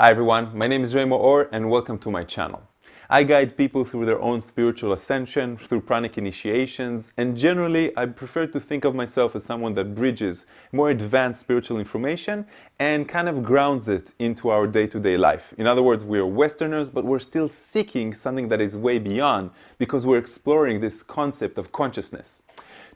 Hi everyone, my name is Maor and welcome to my channel. I guide people through their own spiritual ascension, through pranic initiations, and generally I prefer to think of myself as someone that bridges more advanced spiritual information and kind of grounds it into our day-to-day life. In other words, we're Westerners, but we're still seeking something that is way beyond because we're exploring this concept of consciousness.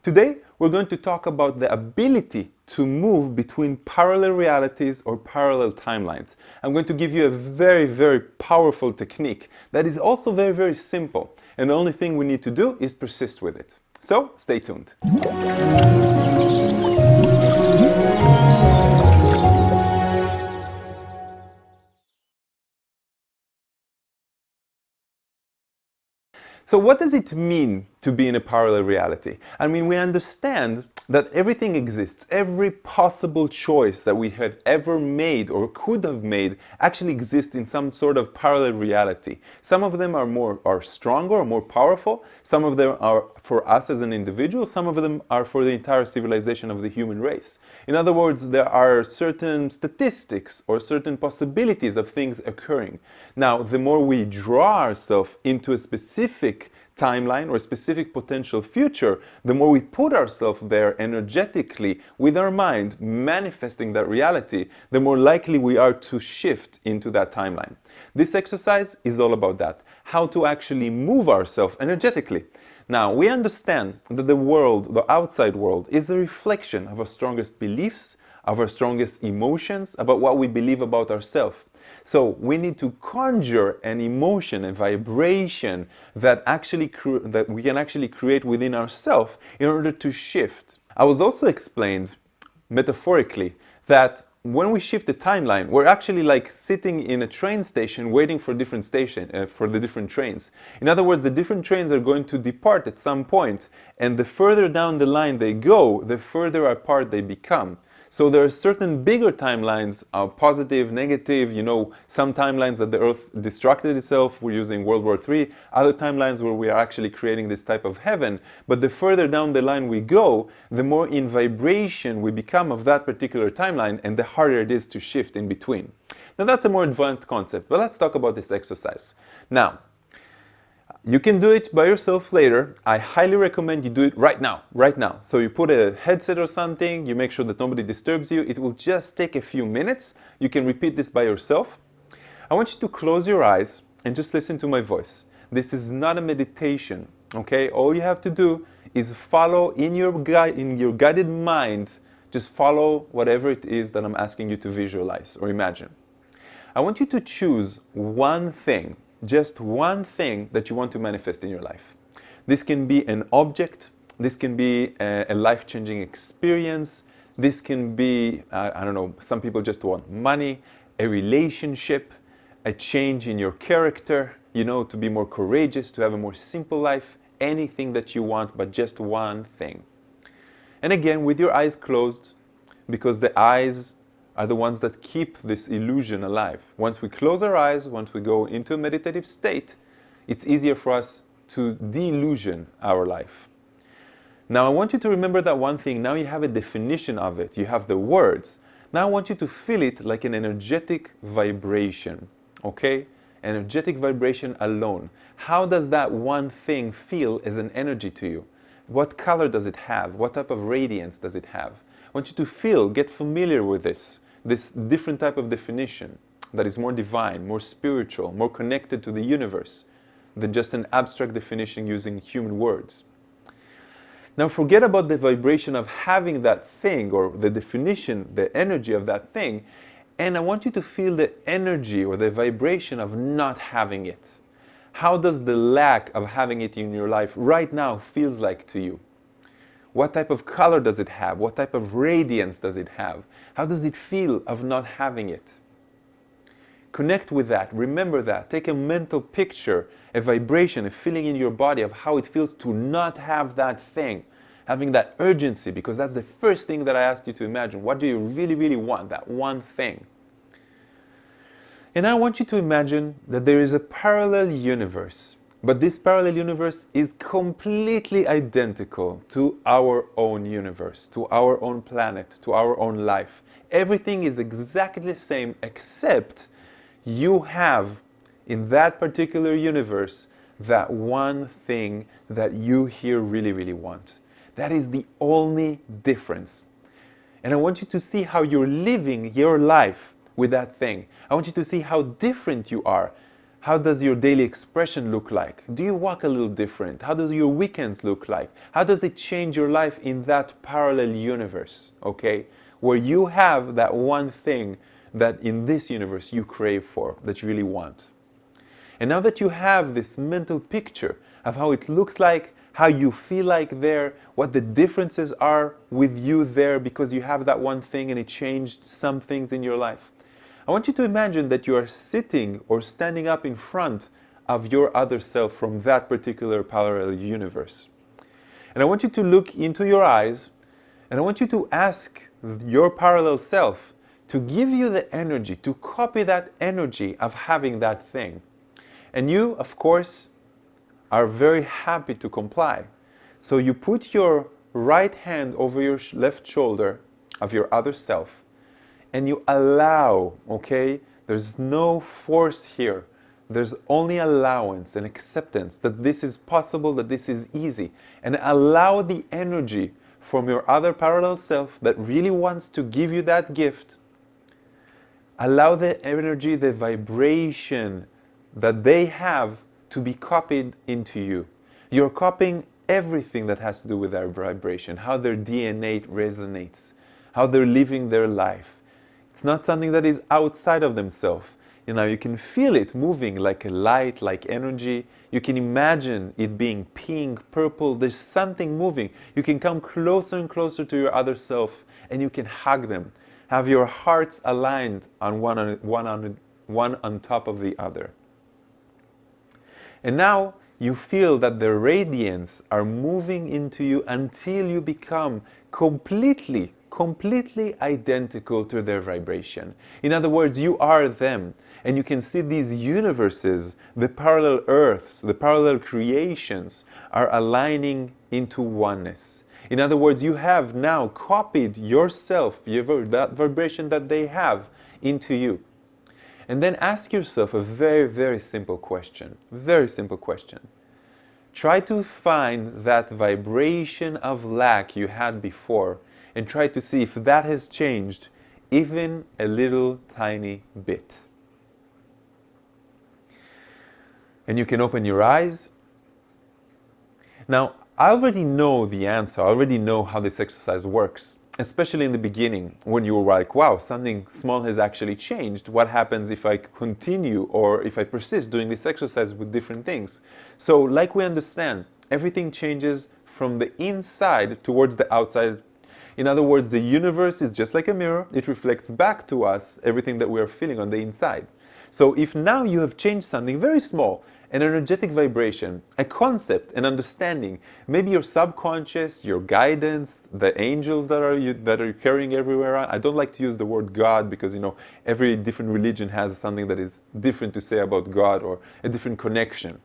Today, we're going to talk about the ability to move between parallel realities or parallel timelines. I'm going to give you a very, very powerful technique that is also very, very simple. And the only thing we need to do is persist with it. So, stay tuned. So what does it mean to be in a parallel reality? I mean, we understand that everything exists. Every possible choice that we have ever made or could have made actually exists in some sort of parallel reality. Some of them are stronger or more powerful. Some of them are for us as an individual. Some of them are for the entire civilization of the human race. In other words, there are certain statistics or certain possibilities of things occurring. Now, the more we draw ourselves into a specific timeline or a specific potential future, the more we put ourselves there energetically with our mind, manifesting that reality, the more likely we are to shift into that timeline. This exercise is all about that, how to actually move ourselves energetically. Now, we understand that the world, the outside world, is a reflection of our strongest beliefs, of our strongest emotions, about what we believe about ourselves. So we need to conjure an emotion, a vibration that we can actually create within ourselves in order to shift. I was also explained metaphorically that when we shift the timeline, we're actually like sitting in a train station waiting for for the different trains. In other words, the different trains are going to depart at some point, and the further down the line they go, the further apart they become. So there are certain bigger timelines, positive, negative, some timelines that the Earth destructed itself, we're using World War III, other timelines where we are actually creating this type of heaven. But the further down the line we go, the more in vibration we become of that particular timeline, and the harder it is to shift in between. Now that's a more advanced concept, but let's talk about this exercise. Now, you can do it by yourself later. I highly recommend you do it right now. So you put a headset or something, you make sure that nobody disturbs you. It will just take a few minutes. You can repeat this by yourself. I want you to close your eyes and just listen to my voice. This is not a meditation, okay? All you have to do is follow in your guided mind, just follow whatever it is that I'm asking you to visualize or imagine. I want you to choose one thing, just one thing that you want to manifest in your life. This can be an object, this can be a life-changing experience, this can be, I don't know, some people just want money, a relationship, a change in your character, to be more courageous, to have a more simple life, anything that you want, but just one thing. And again, with your eyes closed, because the eyes are the ones that keep this illusion alive. Once we close our eyes, once we go into a meditative state, it's easier for us to delusion our life. Now I want you to remember that one thing. Now you have a definition of it. You have the words. Now I want you to feel it like an energetic vibration, okay? Energetic vibration alone. How does that one thing feel as an energy to you? What color does it have? What type of radiance does it have? I want you to feel, get familiar with this different type of definition that is more divine, more spiritual, more connected to the universe than just an abstract definition using human words. Now forget about the vibration of having that thing or the definition, the energy of that thing, and I want you to feel the energy or the vibration of not having it. How does the lack of having it in your life right now feels like to you? What type of color does it have? What type of radiance does it have? How does it feel of not having it? Connect with that. Remember that. Take a mental picture, a vibration, a feeling in your body of how it feels to not have that thing. Having that urgency, because that's the first thing that I asked you to imagine. What do you really, really want? That one thing. And I want you to imagine that there is a parallel universe. But this parallel universe is completely identical to our own universe, to our own planet, to our own life. Everything is exactly the same, except you have in that particular universe that one thing that you here really, really want. That is the only difference. And I want you to see how you're living your life with that thing. I want you to see how different you are. How does your daily expression look like? Do you walk a little different? How does your weekends look like? How does it change your life in that parallel universe, okay? Where you have that one thing that in this universe you crave for, that you really want. And now that you have this mental picture of how it looks like, how you feel like there, what the differences are with you there because you have that one thing and it changed some things in your life. I want you to imagine that you are sitting or standing up in front of your other self from that particular parallel universe. And I want you to look into your eyes and I want you to ask your parallel self to give you the energy, to copy that energy of having that thing. And you, of course, are very happy to comply. So you put your right hand over your left shoulder of your other self and you allow, okay? There's no force here. There's only allowance and acceptance that this is possible, that this is easy. And allow the energy from your other parallel self that really wants to give you that gift. Allow the energy, the vibration that they have to be copied into you. You're copying everything that has to do with their vibration, how their DNA resonates, how they're living their life. It's not something that is outside of themselves. You can feel it moving like a light, like energy. You can imagine it being pink, purple. There's something moving. You can come closer and closer to your other self and you can hug them. Have your hearts aligned on one on top of the other. And now you feel that the radiance are moving into you until you become completely identical to their vibration. In other words, you are them. And you can see these universes, the parallel earths, the parallel creations are aligning into oneness. In other words, you have now copied yourself, that vibration that they have, into you. And then ask yourself a very, very simple question. Very simple question. Try to find that vibration of lack you had before and try to see if that has changed even a little tiny bit. And you can open your eyes. Now, I already know the answer. I already know how this exercise works. Especially in the beginning, when you were like, wow, something small has actually changed. What happens if I continue or if I persist doing this exercise with different things? So, like we understand, everything changes from the inside towards the outside. In other words, the universe is just like a mirror. It reflects back to us everything that we are feeling on the inside. So if now you have changed something very small, an energetic vibration, a concept, an understanding, maybe your subconscious, your guidance, the angels that are carrying everywhere. I don't like to use the word God because every different religion has something that is different to say about God or a different connection.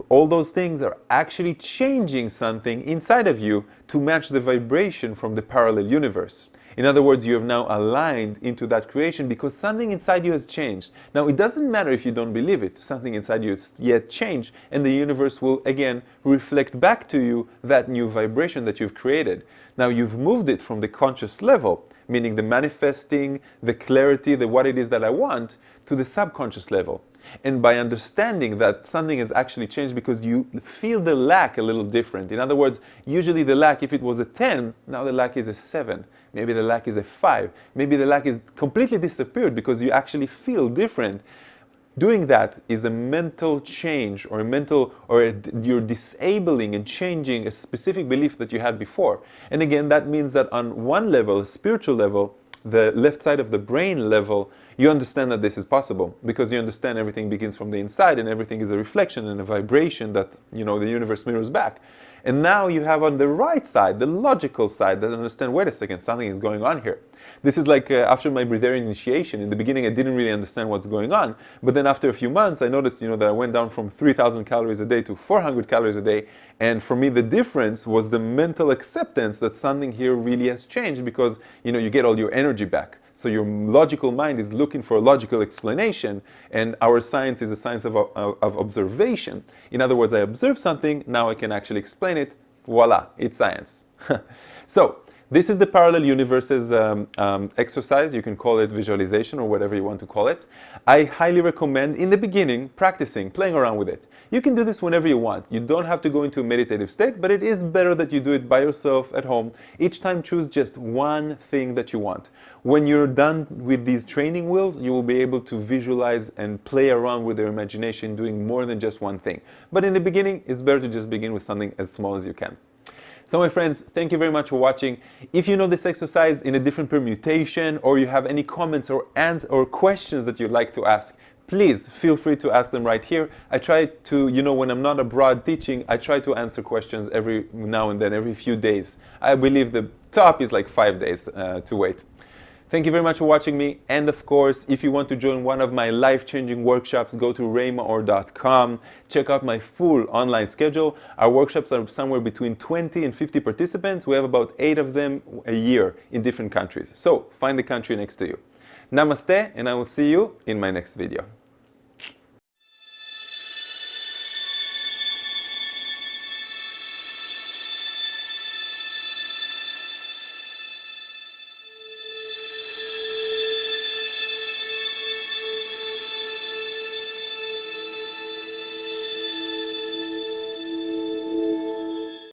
All those things are actually changing something inside of you to match the vibration from the parallel universe. In other words, you have now aligned into that creation because something inside you has changed. Now, it doesn't matter if you don't believe it. Something inside you has yet changed, and the universe will, again, reflect back to you that new vibration that you've created. Now, you've moved it from the conscious level, meaning the manifesting, the clarity, the what it is that I want, to the subconscious level. And by understanding that something has actually changed because you feel the lack a little different. In other words, usually the lack, if it was a 10, now the lack is a 7. Maybe the lack is a 5. Maybe the lack is completely disappeared because you actually feel different. Doing that is a mental change or you're disabling and changing a specific belief that you had before. And again, that means that on one level, a spiritual level, the left side of the brain level, you understand that this is possible because you understand everything begins from the inside and everything is a reflection and a vibration that the universe mirrors back. And now you have on the right side, the logical side, that understand, wait a second, something is going on here. This is like after my breatharian initiation. In the beginning, I didn't really understand what's going on. But then after a few months, I noticed, that I went down from 3,000 calories a day to 400 calories a day. And for me, the difference was the mental acceptance that something here really has changed because, you get all your energy back. So your logical mind is looking for a logical explanation, and our science is a science of observation. In other words, I observe something, now I can actually explain it. Voila, it's science. So this is the parallel universes exercise. You can call it visualization or whatever you want to call it. I highly recommend, in the beginning, practicing, playing around with it. You can do this whenever you want. You don't have to go into a meditative state, but it is better that you do it by yourself at home. Each time choose just one thing that you want. When you're done with these training wheels, you will be able to visualize and play around with your imagination doing more than just one thing. But in the beginning, it's better to just begin with something as small as you can. So my friends, thank you very much for watching. If you know this exercise in a different permutation, or you have any comments or questions that you'd like to ask, please feel free to ask them right here. I try to, when I'm not abroad teaching, I try to answer questions every now and then, every few days. I believe the top is like 5 days to wait. Thank you very much for watching me. And of course, if you want to join one of my life-changing workshops, go to maor.com. Check out my full online schedule. Our workshops are somewhere between 20 and 50 participants. We have about 8 of them a year in different countries. So find the country next to you. Namaste, and I will see you in my next video.